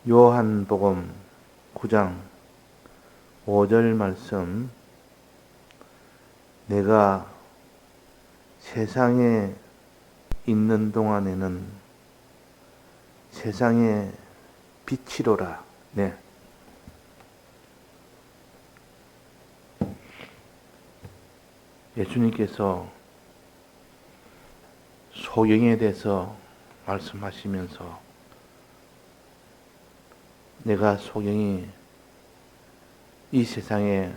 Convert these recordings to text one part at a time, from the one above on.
요한복음 9장 5절 말씀. 내가 세상에 있는 동안에는 세상의 빛이로라. 네. 예수님께서 소경에 대해서 말씀하시면서 내가 소경이 이 세상에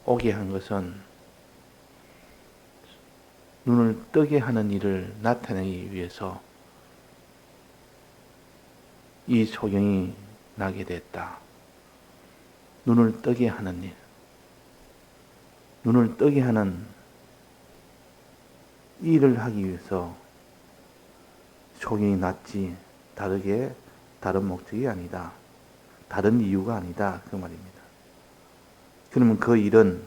오게 한 것은 눈을 뜨게 하는 일을 나타내기 위해서 이 소경이 나게 됐다. 눈을 뜨게 하는 일. 눈을 뜨게 하는 일을 하기 위해서 소경이 났지, 다른 목적이 아니다. 다른 이유가 아니다. 그 말입니다. 그러면 그 일은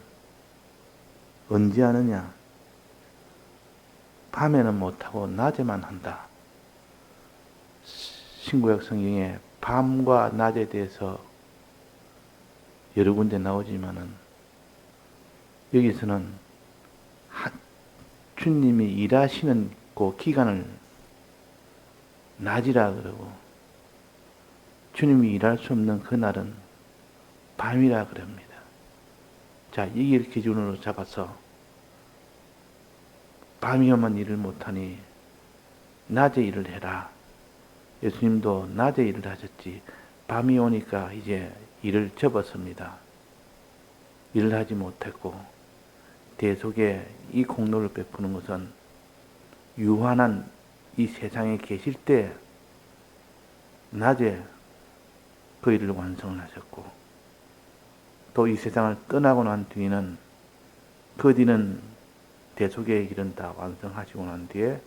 언제 하느냐? 밤에는 못하고 낮에만 한다. 신구약 성경에 밤과 낮에 대해서 여러 군데 나오지만은 여기서는 주님이 일하시는 그 기간을 낮이라 그러고 주님이 일할 수 없는 그날은 밤이라 그럽니다. 자, 이게 기준으로 잡아서 밤이 오면 일을 못하니 낮에 일을 해라. 예수님도 낮에 일을 하셨지 밤이 오니까 이제 일을 접었습니다. 일을 하지 못했고 대속에 이 공로를 베푸는 것은 유한한 이 세상에 계실 때 낮에 그 일을 완성을 하셨고 또 이 세상을 떠나고 난 뒤에는 그 뒤는 대속의 일은 다 완성하시고 난 뒤에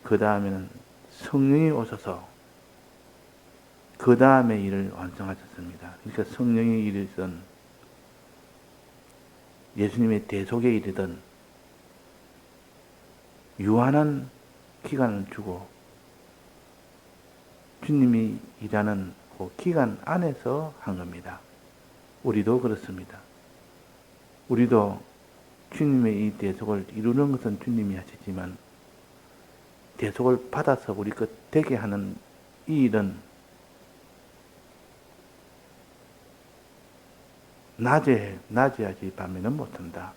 그 다음에는 성령이 오셔서 그 다음에 일을 완성하셨습니다. 그러니까 성령의 일이든 예수님의 대속의 일이든 유한한 기간을 주고 주님이 일하는 그 기간 안에서 한 겁니다. 우리도 그렇습니다. 우리도 주님의 이 대속을 이루는 것은 주님이 하시지만 대속을 받아서 우리 것 되게 하는 이 일은 낮에 하지 밤에는 못한다.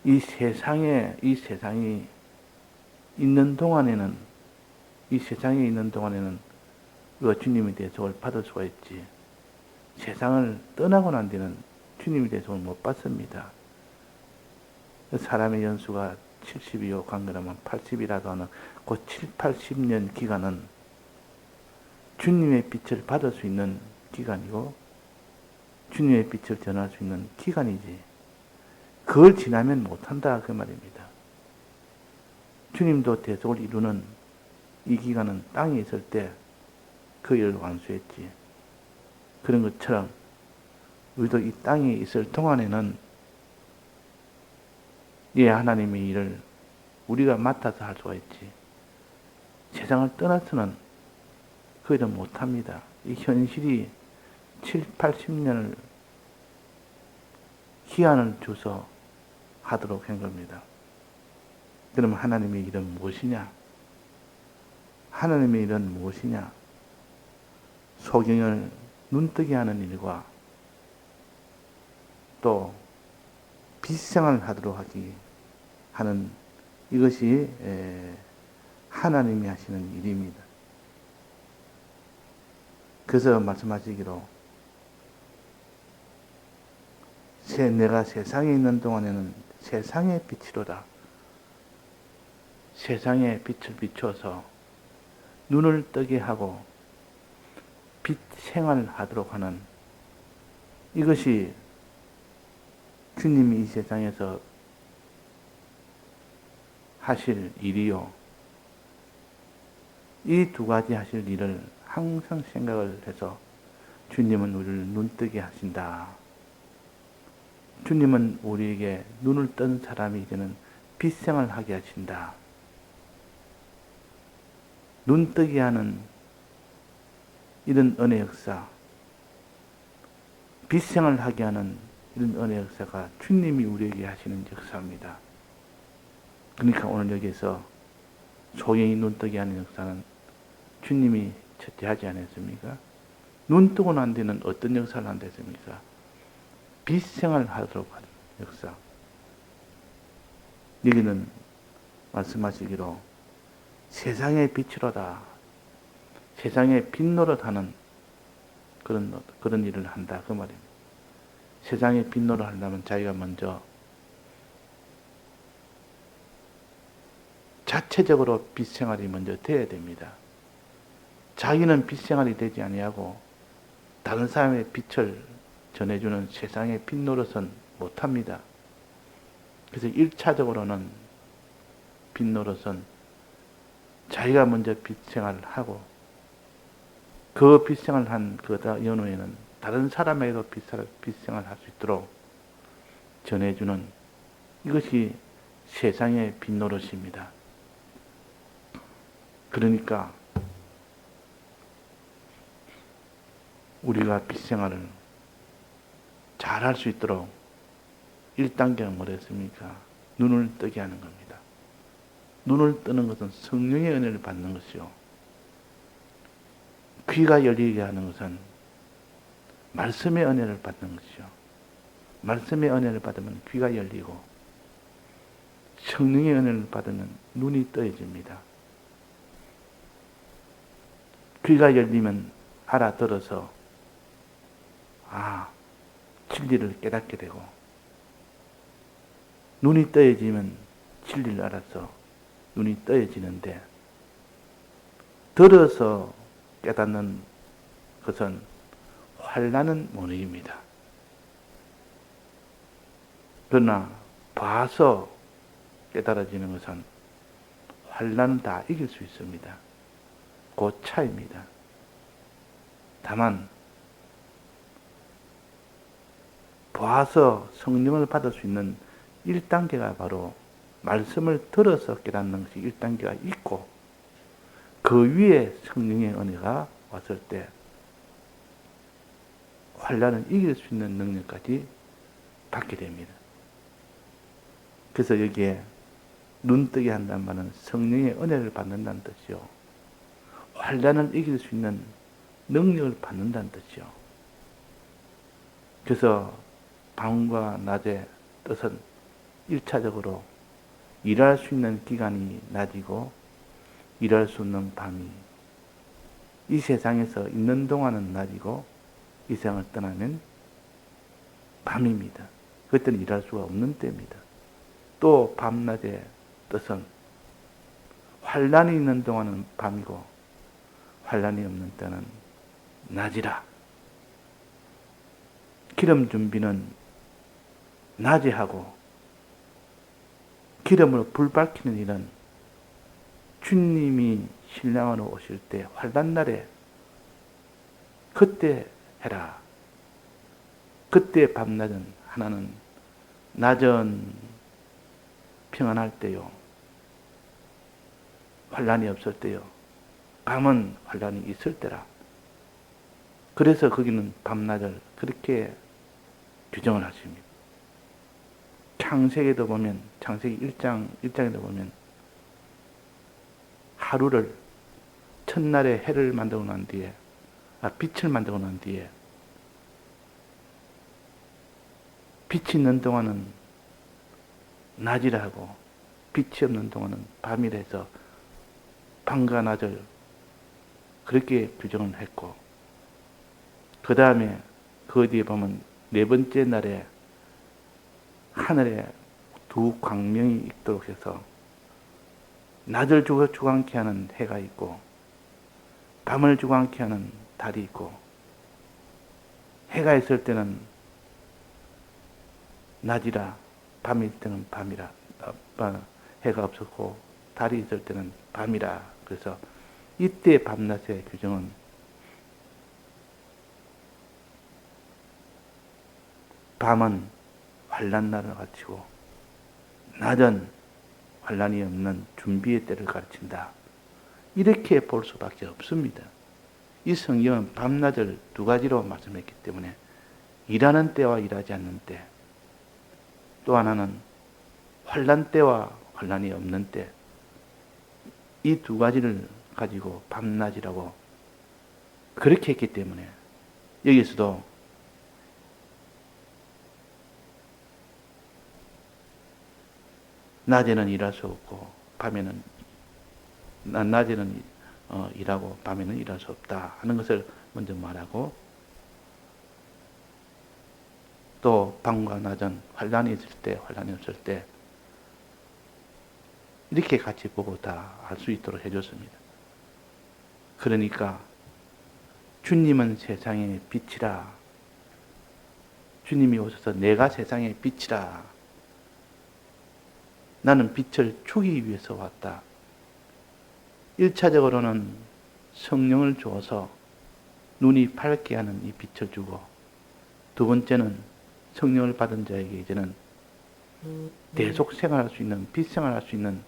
이 세상이 있는 동안에는 우리가 주님의 대속을 받을 수가 있지. 세상을 떠나고 난 뒤는 주님의 대속을 못 받습니다. 사람의 연수가 70이요 강건하면 80이라도 하는 그 7, 80년 기간은 주님의 빛을 받을 수 있는 기간이고 주님의 빛을 전할 수 있는 기간이지. 그걸 지나면 못한다 그 말입니다. 주님도 대속을 이루는 이 기간은 땅에 있을 때 그 일을 완수했지. 그런 것처럼 우리도 이 땅에 있을 동안에는 이 하나님의 일을 우리가 맡아서 할 수가 있지. 세상을 떠나서는 그 일은 못합니다. 이 현실이 7, 80년을 기한을 줘서 하도록 한 겁니다. 그럼 하나님의 일은 무엇이냐? 하나님의 일은 무엇이냐? 소경을 눈뜨게 하는 일과 또 빛생활을 하도록 하는 이것이 하나님이 하시는 일입니다. 그래서 말씀하시기로 내가 세상에 있는 동안에는 세상의 빛이로다. 세상의 빛을 비추어서 눈을 뜨게 하고 빛 생활을 하도록 하는 이것이 주님이 이 세상에서 하실 일이요. 이 두 가지 하실 일을 항상 생각을 해서 주님은 우리를 눈뜨게 하신다. 주님은 우리에게 눈을 뜬 사람이 이제는 빛생활을 하게 하신다. 눈뜨게 하는 이런 은혜 역사, 빛생을 하게 하는 이런 은혜 역사가 주님이 우리에게 하시는 역사입니다. 그러니까 오늘 여기에서 소경이 눈뜨게 하는 역사는 주님이 첫째 하지 않았습니까? 눈 뜨고 난 뒤는 어떤 역사를 한댔습니까? 빛생을 하도록 하는 역사. 여기는 말씀하시기로 세상의 빛으로다. 세상의 빛 노릇하는 그런 일을 한다. 그 말입니다. 세상의 빛 노릇 하려면 자기가 먼저 자체적으로 빛생활이 먼저 돼야 됩니다. 자기는 빛생활이 되지 아니하고 다른 사람의 빛을 전해주는 세상의 빛 노릇은 못합니다. 그래서 1차적으로는 빛 노릇은 자기가 먼저 빛생활을 하고 그 빛생활을 한 그 연후에는 다른 사람에게도 빛생활을 할 수 있도록 전해주는 이것이 세상의 빛 노릇입니다. 그러니까 우리가 빛생활을 잘 할 수 있도록 1단계는 뭐랬습니까? 눈을 뜨게 하는 겁니다. 눈을 뜨는 것은 성령의 은혜를 받는 것이요. 귀가 열리게 하는 것은 말씀의 은혜를 받는 것이요. 말씀의 은혜를 받으면 귀가 열리고 성령의 은혜를 받으면 눈이 떠져집니다. 귀가 열리면 알아들어서 진리를 깨닫게 되고 눈이 떠져지면 진리를 알아서 눈이 떠져지는데 들어서 깨닫는 것은 환난은 못 이깁니다. 그러나 봐서 깨달아지는 것은 환난은 다 이길 수 있습니다. 그 차이입니다. 다만 봐서 성령을 받을 수 있는 1단계가 바로 말씀을 들어서 깨닫는 것이 1단계가 있고 그 위에 성령의 은혜가 왔을 때 환난을 이길 수 있는 능력까지 받게 됩니다. 그래서 여기에 눈뜨게 한다는 말은 성령의 은혜를 받는다는 뜻이요. 환난을 이길 수 있는 능력을 받는다는 뜻이요. 그래서 밤과 낮의 뜻은 1차적으로 일할 수 있는 기간이 낮이고 일할 수 없는 밤이 이 세상에서 있는 동안은 낮이고 이 세상을 떠나면 밤입니다. 그때는 일할 수가 없는 때입니다. 또 밤낮의 뜻은 환난이 있는 동안은 밤이고 환난이 없는 때는 낮이라. 기름 준비는 낮에 하고 기름으로 불 밝히는 일은 주님이 신랑으로 오실 때 환난날에 그때 해라. 그때 밤낮은 하나는 낮은 평안할 때요. 환난이 없을 때요. 밤은 환난이 있을 때라. 그래서 거기는 밤낮을 그렇게 규정을 하십니다. 창세기에도 보면 창세기 1장에도 보면 하루를 첫날에 해를 만들고 난 뒤에 빛을 만들고 난 뒤에 빛이 있는 동안은 낮이라 하고 빛이 없는 동안은 밤이라 해서 밤과 낮을 그렇게 규정을 했고 그 다음에 그 뒤에 보면 네 번째 날에 하늘에 두 광명이 있도록 해서 낮을 주관케 하는 해가 있고 밤을 주관케 하는 달이 있고 해가 있을 때는 낮이라 밤일 때는 밤이라 해가 없었고 달이 있을 때는 밤이라. 그래서 이때 밤낮의 규정은 밤은 환난날을 가르치고 낮은 환난이 없는 준비의 때를 가르친다. 이렇게 볼 수밖에 없습니다. 이 성경은 밤낮을 두 가지로 말씀했기 때문에 일하는 때와 일하지 않는 때, 또 하나는 환난 때와 환난이 없는 때, 이 두 가지를 가지고 밤낮이라고 그렇게 했기 때문에 여기서도 낮에는 일할 수 없고 낮에는 일하고 밤에는 일할 수 없다 하는 것을 먼저 말하고, 또 밤과 낮은 환난이 있을 때 환난이 없을 때 이렇게 같이 보고 다 알 수 있도록 해줬습니다. 그러니까 주님은 세상의 빛이라, 주님이 오셔서 내가 세상의 빛이라, 나는 빛을 주기 위해서 왔다. 1차적으로는 성령을 주어서 눈이 밝게 하는 이 빛을 주고, 두 번째는 성령을 받은 자에게 이제는 대속 생활할 수 있는, 빛 생활할 수 있는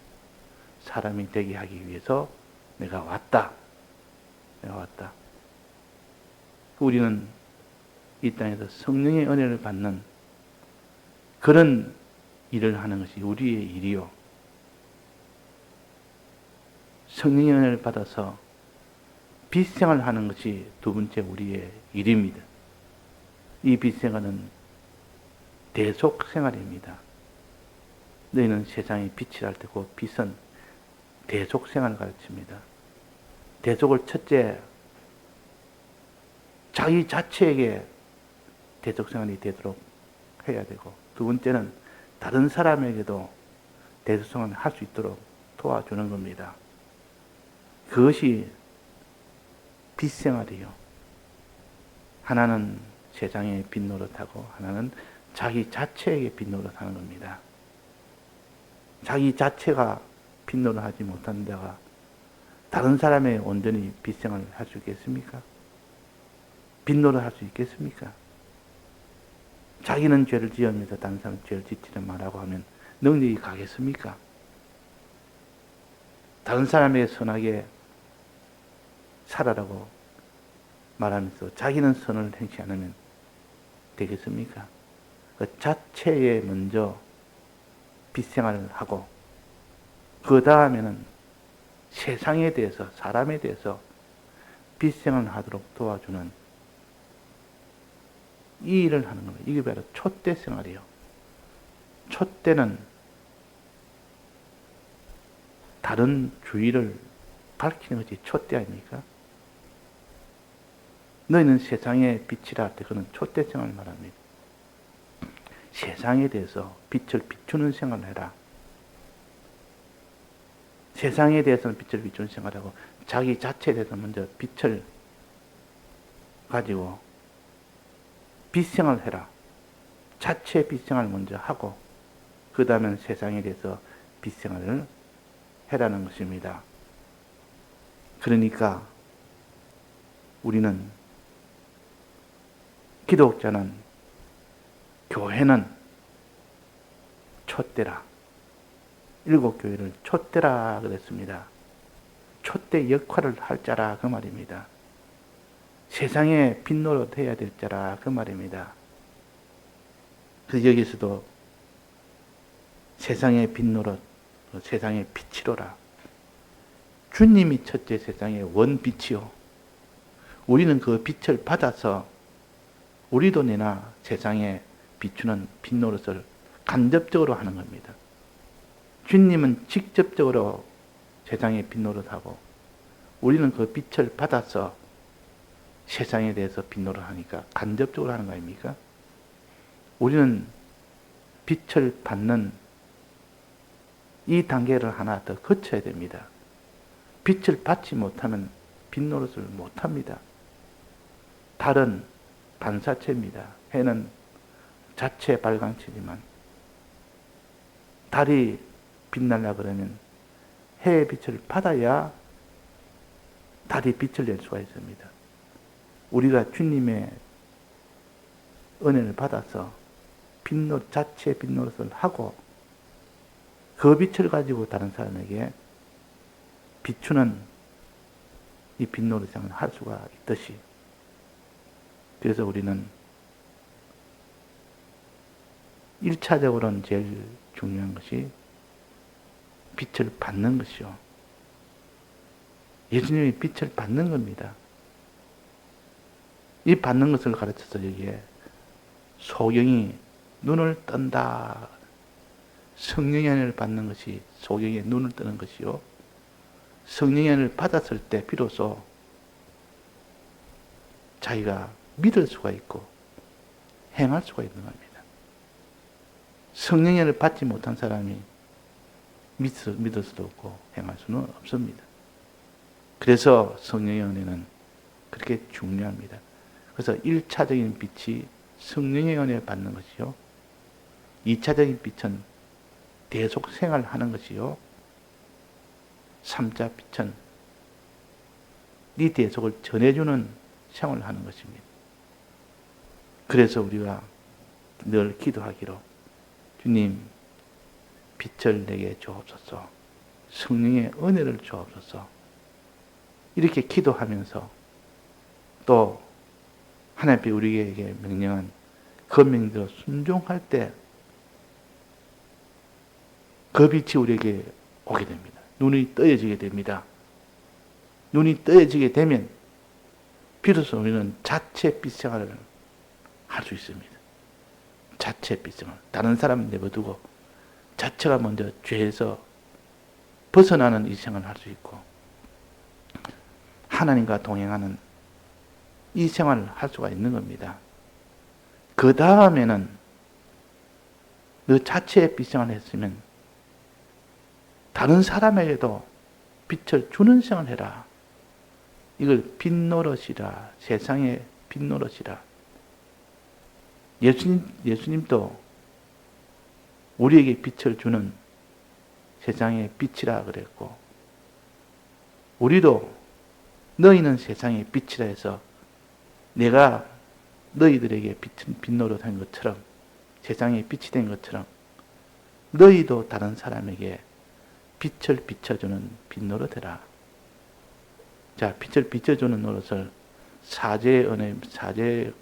사람이 되게 하기 위해서 내가 왔다. 우리는 이 땅에서 성령의 은혜를 받는 그런 일을 하는 것이 우리의 일이요. 성령의 은혜를 받아서 빛 생활을 하는 것이 두 번째 우리의 일입니다. 이 빛 생활은 대속 생활입니다. 너희는 세상의 빛이라 할 때 그 빛은 대속 생활을 가르칩니다. 대속을 첫째 자기 자체에게 대속 생활이 되도록 해야 되고, 두 번째는 다른 사람에게도 대속 생활을 할 수 있도록 도와주는 겁니다. 그것이 빛 생활이요. 하나는 세상의 빛 노릇하고 하나는 자기 자체에게 빛 노릇하는 겁니다. 자기 자체가 빛 노릇하지 못한 데가 다른 사람의 온전히 빛 생활을 할 수 있겠습니까? 빛 노릇할 수 있겠습니까? 자기는 죄를 지으면서 다른 사람 죄를 짓지는 말라고 하면 능력이 가겠습니까? 다른 사람에게 선하게 살아라고 말하면서 자기는 선을 행치 않으면 되겠습니까? 그 자체에 먼저 빛 생활을 하고, 그 다음에는 세상에 대해서, 사람에 대해서 빛 생활을 하도록 도와주는 이 일을 하는 겁니다. 이게 바로 촛대 생활이에요. 촛대는 다른 주의를 밝히는 것이 촛대 아닙니까? 너희는 세상의 빛이라 할 때 그는 촛대 생활을 말합니다. 세상에 대해서 빛을 비추는 생활을 해라. 세상에 대해서는 빛을 비추는 생활하고, 자기 자체에 대해서 먼저 빛을 가지고 빛 생활을 해라. 자체 빛 생활을 먼저 하고, 그 다음에 세상에 대해서 빛 생활을 해라는 것입니다. 그러니까 우리는, 기독자는, 교회는 촛대라. 일곱 교회를 촛대라 그랬습니다. 촛대 역할을 할 자라 그 말입니다. 세상에 빛 노릇 해야 될 자라 그 말입니다. 그래서 여기서도 세상의 빛 노릇, 세상의 빛이로라. 주님이 첫째 세상의 원빛이요. 우리는 그 빛을 받아서 우리도 내나 세상에 비추는 빛 노릇을 간접적으로 하는 겁니다. 주님은 직접적으로 세상에 빛 노릇하고, 우리는 그 빛을 받아서 세상에 대해서 빛 노릇하니까 간접적으로 하는 거 아닙니까? 우리는 빛을 받는 이 단계를 하나 더 거쳐야 됩니다. 빛을 받지 못하면 빛 노릇을 못합니다. 달은 반사체입니다. 해는 자체 발광체지만 달이 빛날라 그러면 해의 빛을 받아야 달이 빛을 낼 수가 있습니다. 우리가 주님의 은혜를 받아서 빛노릇, 자체 빛노릇을 하고, 그 빛을 가지고 다른 사람에게 비추는 이 빛노릇상을 할 수가 있듯이, 그래서 우리는 1차적으로는 제일 중요한 것이 빛을 받는 것이요. 예수님이 빛을 받는 겁니다. 이 받는 것을 가르쳐서 여기에 소경이 눈을 뜬다. 성령의 은혜를 받는 것이 소경의 눈을 뜨는 것이요. 성령의 은혜를 받았을 때 비로소 자기가 믿을 수가 있고 행할 수가 있는 겁니다. 성령의 은혜를 받지 못한 사람이 믿을 수도 없고 행할 수는 없습니다. 그래서 성령의 은혜는 그렇게 중요합니다. 그래서 1차적인 빛이 성령의 은혜를 받는 것이요. 2차적인 빛은 대속 생활을 하는 것이요. 3차 빛은 네 대속을 전해주는 생활을 하는 것입니다. 그래서 우리가 늘 기도하기로 주님 빛을 내게 주옵소서, 성령의 은혜를 주옵소서, 이렇게 기도하면서 또 하나님께 우리에게 명령한 그 명령대로 순종할 때 그 빛이 우리에게 오게 됩니다. 눈이 떠여지게 됩니다. 눈이 떠여지게 되면 비로소 우리는 자체 빛생활을 할 수 있습니다. 자체 빛생활. 다른 사람 내버두고 자체가 먼저 죄에서 벗어나는 이 생활을 할 수 있고 하나님과 동행하는 이 생활을 할 수가 있는 겁니다. 그 다음에는 너 자체의 빛생활을 했으면 다른 사람에게도 빛을 주는 생활을 해라. 이걸 빛노릇이라, 세상의 빛노릇이라. 예수님도 우리에게 빛을 주는 세상의 빛이라 그랬고, 우리도 너희는 세상의 빛이라 해서 내가 너희들에게 빛노릇한 것처럼, 세상의 빛이 된 것처럼 너희도 다른 사람에게 빛을 비춰주는 빛노릇해라. 자, 빛을 비춰주는 노릇을 사제의 은혜, 사제의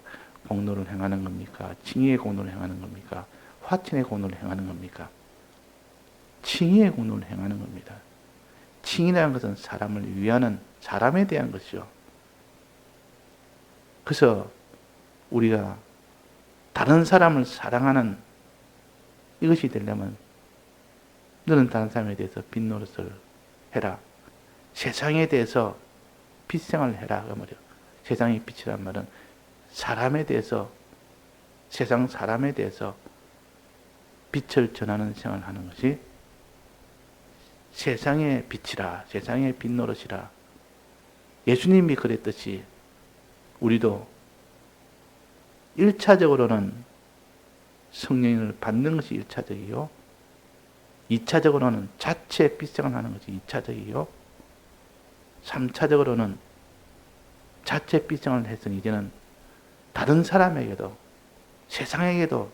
공로를 행하는 겁니까? 칭의의 공로를 행하는 겁니까? 화친의 공로를 행하는 겁니까? 칭의의 공로를 행하는 겁니다. 칭의라는 것은 사람을 위하는, 사람에 대한 것이요. 그래서 우리가 다른 사람을 사랑하는 이것이 되려면 너는 다른 사람에 대해서 빛노릇을 해라. 세상에 대해서 빛생활을 해라. 그 말이요. 세상의 빛이란 말은 사람에 대해서, 세상 사람에 대해서 빛을 전하는 생활을 하는 것이 세상의 빛이라, 세상의 빛노릇이라. 예수님이 그랬듯이 우리도 1차적으로는 성령을 받는 것이 1차적이요. 2차적으로는 자체 빛생활을 하는 것이 2차적이요. 3차적으로는 자체 빛생활을 했으니 이제는 다른 사람에게도, 세상에게도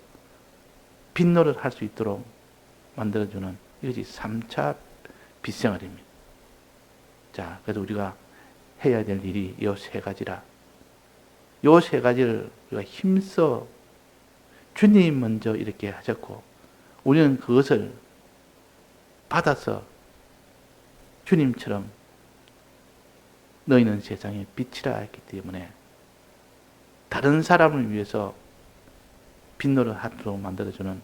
빛노릇 할 수 있도록 만들어주는 이것이 3차 빛생활입니다. 자, 그래서 우리가 해야 될 일이 이 세 가지라. 이 세 가지를 우리가 힘써 주님 먼저 이렇게 하셨고 우리는 그것을 받아서 주님처럼 너희는 세상의 빛이라 했기 때문에 다른 사람을 위해서 빛노릇 하도록 만들어주는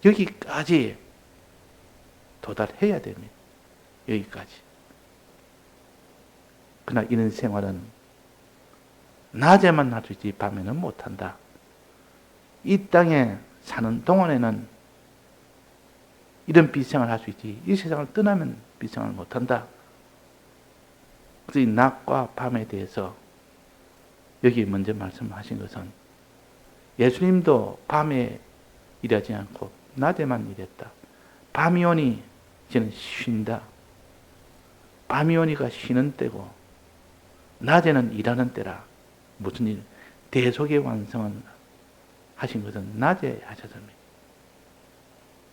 여기까지 도달해야 됩니다. 여기까지. 그러나 이런 생활은 낮에만 할 수 있지 밤에는 못한다. 이 땅에 사는 동안에는 이런 빛생활을 할 수 있지 이 세상을 떠나면 빛생활을 못한다. 그래서 이 낮과 밤에 대해서 여기 먼저 말씀하신 것은 예수님도 밤에 일하지 않고 낮에만 일했다. 밤이 오니 이제는 쉰다. 밤이 오니까 쉬는 때고 낮에는 일하는 때라. 무슨 일? 대속의 완성은 하신 것은 낮에 하셨습니다.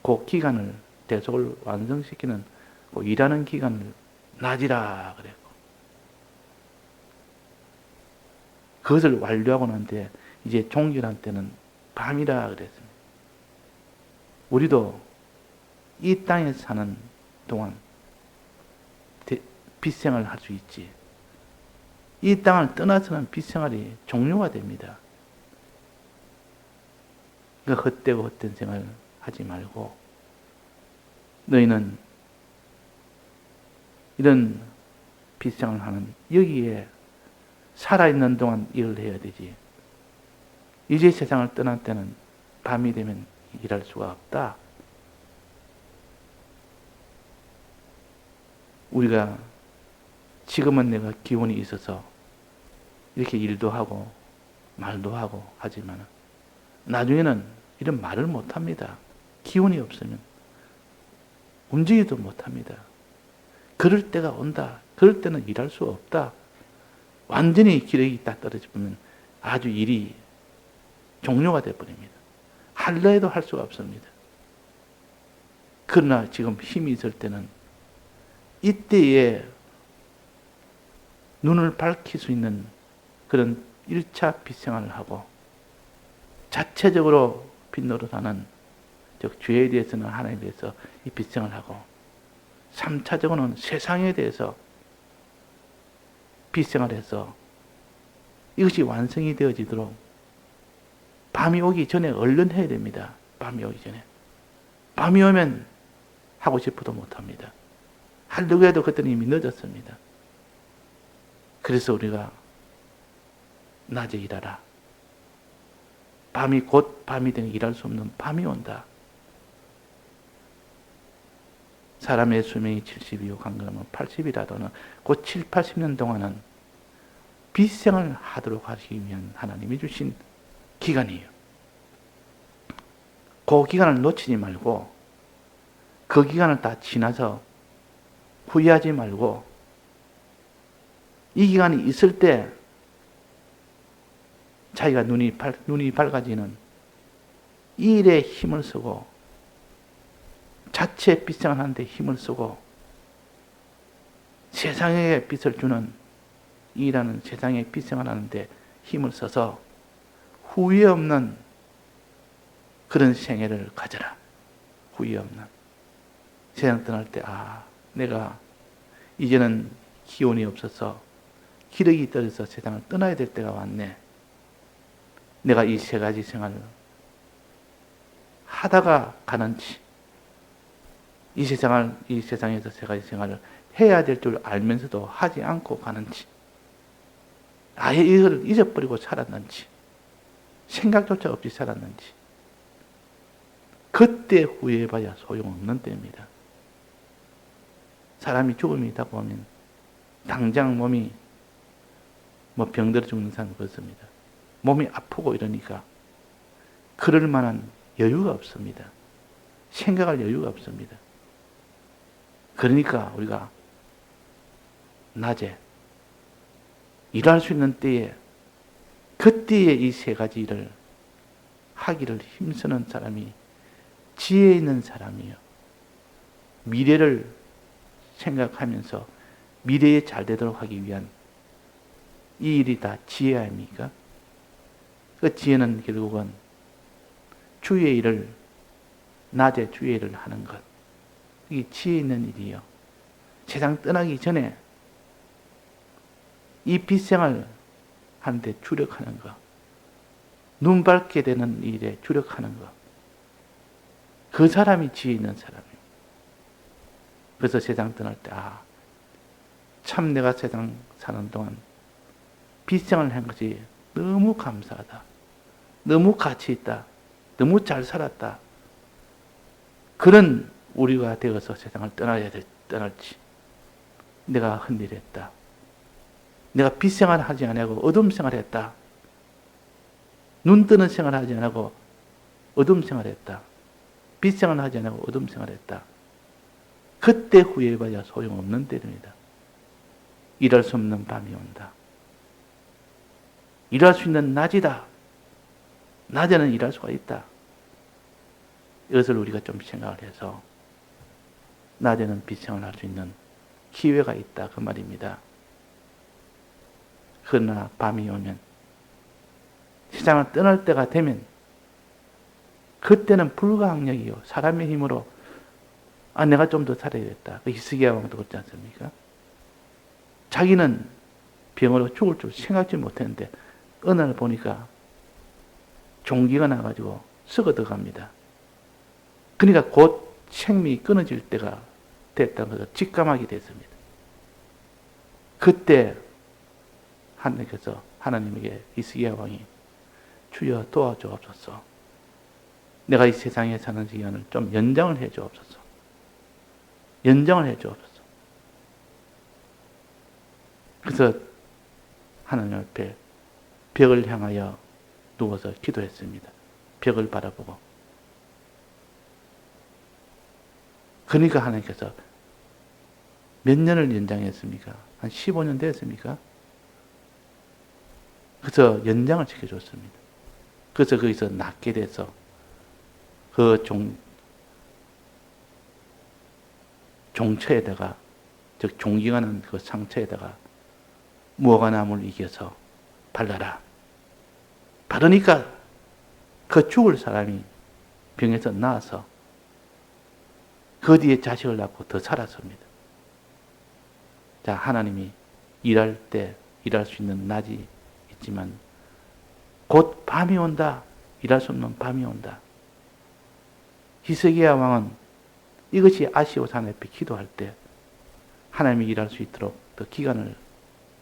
그 기간을 대속을 완성시키는 그 일하는 기간을 낮이라 그랬고 그것을 완료하고 난 뒤에 이제 종결한 때는 밤이라 그랬습니다. 우리도 이 땅에 사는 동안 빚생활을 할 수 있지. 이 땅을 떠나서는 빚생활이 종료가 됩니다. 그러니까 헛되고 헛된 생활 하지 말고 너희는 이런 빚생활을 하는 여기에 살아있는 동안 일을 해야 되지. 이제 세상을 떠날 때는 밤이 되면 일할 수가 없다. 우리가 지금은 내가 기운이 있어서 이렇게 일도 하고 말도 하고 하지만 나중에는 이런 말을 못합니다. 기운이 없으면 움직이지도 못합니다. 그럴 때가 온다. 그럴 때는 일할 수 없다. 완전히 기력이 딱 떨어지면 아주 일이 종료가 되어버립니다. 할라 해도 할 수가 없습니다. 그러나 지금 힘이 있을 때는 이때에 눈을 밝힐 수 있는 그런 1차 빚생활을 하고 자체적으로 빚노릇하는 즉 죄에 대해서는 하나님에 대해서 이 빚생활을 하고 3차적으로는 세상에 대해서 빚생활을 해서 이것이 완성이 되어지도록 밤이 오기 전에 얼른 해야 됩니다. 밤이 오기 전에. 밤이 오면 하고 싶어도 못합니다. 하려고 해도 그때는 이미 늦었습니다. 그래서 우리가 낮에 일하라. 밤이 곧 밤이 되면 일할 수 없는 밤이 온다. 사람의 수명이 70이고 강건하면 80이라도는 곧 7, 80년 동안은 빚생을 하도록 하시기 위한 하나님이 주신 기간이에요. 그 기간을 놓치지 말고 그 기간을 다 지나서 후회하지 말고 이 기간이 있을 때 자기가 눈이 밝아지는 이 일에 힘을 쓰고 자체 빚생을 하는데 힘을 쓰고 세상에 빚을 주는 일하는 세상에 빚생을 하는데 힘을 써서 후회 없는 그런 생애를 가져라. 후회 없는. 세상 떠날 때 내가 이제는 기운이 없어서 기력이 떨어져서 세상을 떠나야 될 때가 왔네. 내가 이 세 가지 생활을 하다가 가는지 이 세상에서 세 가지 생활을 해야 될 줄 알면서도 하지 않고 가는지 아예 이걸 잊어버리고 살았는지 생각조차 없이 살았는지 그때 후회해봐야 소용없는 때입니다. 사람이 죽음이 다가오면 당장 몸이 병들어 죽는 사람이 그렇습니다. 몸이 아프고 이러니까 그럴 만한 여유가 없습니다. 생각할 여유가 없습니다. 그러니까 우리가 낮에 일할 수 있는 때에 그때에 이 세 가지 일을 하기를 힘쓰는 사람이 지혜 있는 사람이에요. 미래를 생각하면서 미래에 잘 되도록 하기 위한 이 일이 다 지혜 아닙니까? 그 지혜는 결국은 주의 일을 낮에 주의 일을 하는 것. 이게 지혜 있는 일이에요. 세상 떠나기 전에 이 빚생활 하는데 주력하는 것. 눈 밝게 되는 일에 주력하는 것. 그 사람이 지혜 있는 사람이에요. 그래서 세상 떠날 때 참 내가 세상 사는 동안 빚생활을 한 것이 너무 감사하다. 너무 가치 있다. 너무 잘 살았다. 그런 우리가 되어서 세상을 떠날지. 내가 헛일했다. 내가 빚생활을 하지 않고 어둠 생활을 했다. 눈 뜨는 생활을 하지 않고 어둠 생활을 했다. 빚생활을 하지 않고 어둠 생활을 했다. 그때 후회해봐야 소용없는 때입니다. 일할 수 없는 밤이 온다. 일할 수 있는 낮이다. 낮에는 일할 수가 있다. 이것을 우리가 좀 생각을 해서 낮에는 빚생활을 할 수 있는 기회가 있다 그 말입니다. 그러나 밤이 오면 세상을 떠날 때가 되면 그때는 불가항력이요. 사람의 힘으로 내가 좀 더 살아야겠다. 히스기야 왕도 그렇지 않습니까? 자기는 병으로 죽을 줄 생각지 못했는데 어느 날 보니까 종기가 나가지고 썩어 들어갑니다. 그러니까 곧 생명이 끊어질 때가 됐다는 것을 직감하게 됐습니다. 그때 하나님께서 하나님에게 히스기야 왕이 주여 도와주옵소서. 내가 이 세상에 사는 시간을 좀 연장을 해 주옵소서. 연장을 해 주옵소서. 그래서 하나님 앞에 벽을 향하여 누워서 기도했습니다. 벽을 바라보고. 그러니까 하나님께서 몇 년을 연장했습니까? 한 15년 됐습니까? 그래서 연장을 시켜줬습니다. 그래서 거기서 낫게 돼서 그 종처에다가, 즉 종기가 난 그 상처에다가 무화과나무를 이겨서 발라라. 바르니까 그 죽을 사람이 병에서 나아서 그 뒤에 자식을 낳고 더 살았습니다. 자, 하나님이 일할 때 일할 수 있는 낮이 있지만 곧 밤이 온다. 일할 수 없는 밤이 온다. 히스기야 왕은 이것이 아시오스 하나님 앞에 기도할 때 하나님이 일할 수 있도록 그 기간을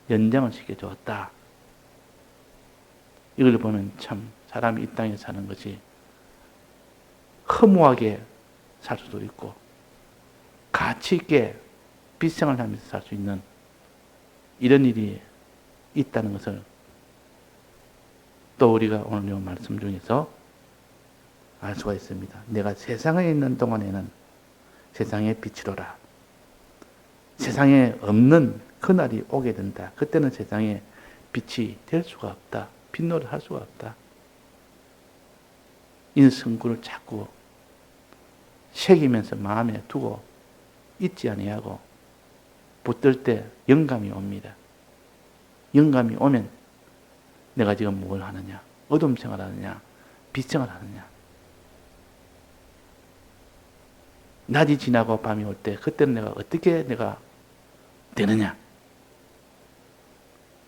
연장을 시켜주었다. 이걸 보면 참 사람이 이 땅에 사는 것이 허무하게 살 수도 있고 가치 있게 빛생을 하면서 살 수 있는 이런 일이 있다는 것을 또 우리가 오늘 이 말씀 중에서 알 수가 있습니다. 내가 세상에 있는 동안에는 세상의 빛이로라. 세상에 없는 그날이 오게 된다. 그때는 세상에 빛이 될 수가 없다. 빛노를 할 수가 없다. 인성구를 자꾸 새기면서 마음에 두고 잊지 아니하고 붙들 때 영감이 옵니다. 영감이 오면 내가 지금 뭘 하느냐? 어둠 생활하느냐? 빛 생활하느냐? 낮이 지나고 밤이 올 때 그때는 내가 어떻게 내가 되느냐?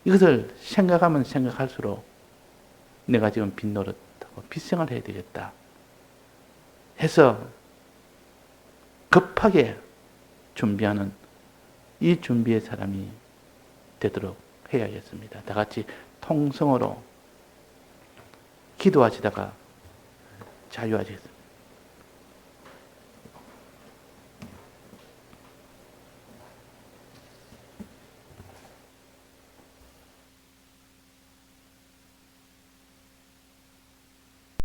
이것을 생각하면 생각할수록 내가 지금 빛 노릇하고 빛 생활해야 되겠다 해서 급하게 준비하는 이 준비의 사람이 되도록 해야겠습니다. 다 같이 통성으로 기도하시다가 자유하시겠습니다.